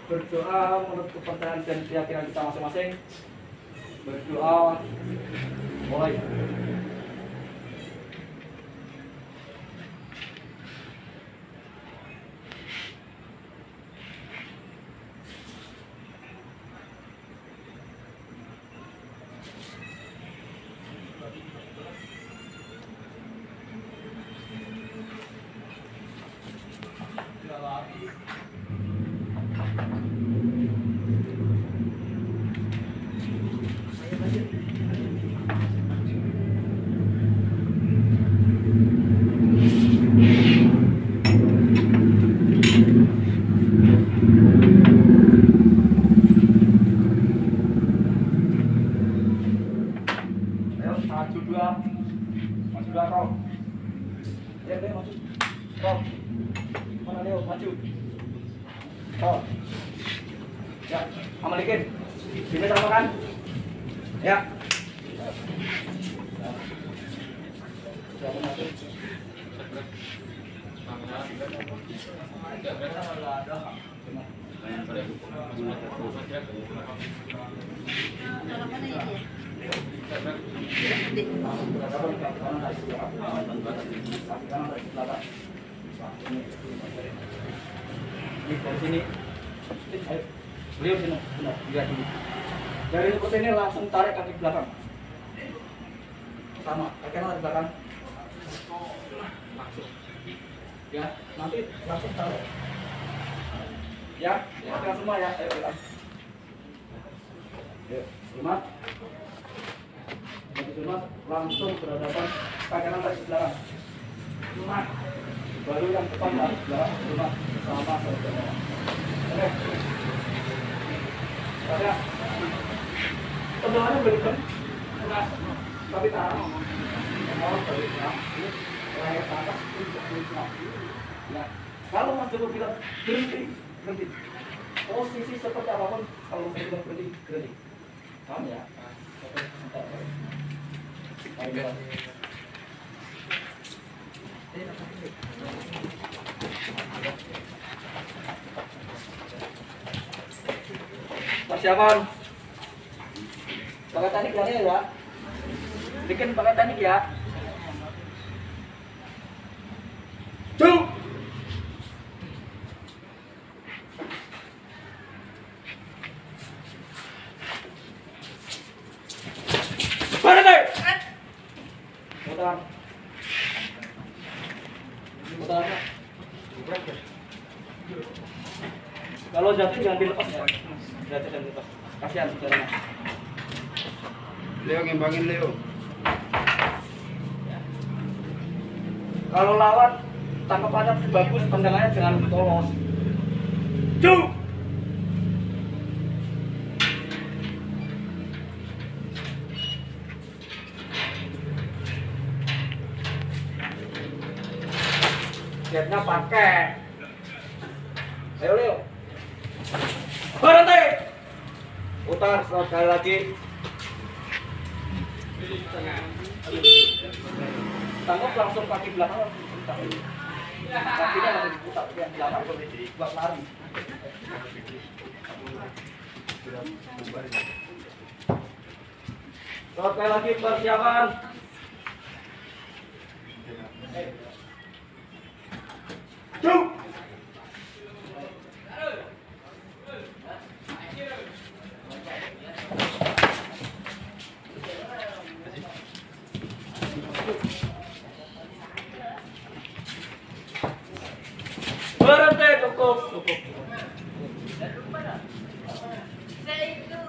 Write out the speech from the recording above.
Berdoa menurut kepercayaan dan keyakinan kita masing-masing. Berdoa mulai. Maju dua kau. Ya, maju. Kau. Mana Leo, maju. Kau. Ya, amalikin. Sini sama kan? Ya. Dari sini, beliau sini, lihat ini. Dari seperti ini langsung tarik kaki belakang, sama kaki kanan di belakang. Ya, nanti langsung tarik. Ya, kita semua ya, ayo kita. Limat. Limat langsung berhadapan kaki kanan tarik di belakang. Limat. Baru yang depan tarik belakang, limat sama saudara. Oke. Ada. Tendangannya berikan. Keras. Tapi tahan. Mau baliknya. Ini leher ke atas untuk puncak. Ya. Kalau Mas Joko bilang berhenti, berhenti. Posisi seperti apapun, kalau saya bilang berhenti, berhenti. Paham ya? Ayo. Persiapan. Pakai teknik ya. Bikin pakai teknik ya. Cuk. Berhenti. Mutar. Mutar. Kalau jatuh jangan dilepas ya. Jatuh jangan dilepas. Kasihan saudaranya. Leo ngimbangin Leo. Kalau lawan tangkapannya bagus, tendangannya jangan polos. Cuk. Jetnya pakai. Ayo Leo. Berhenti. Putar sekali lagi. Tangkap langsung kaki belakang langsung diputar. Kakinya langsung diputar yang belakang buat lari. Sekali lagi persiapan. Cuk. Berhenti, cukup. Saya itu.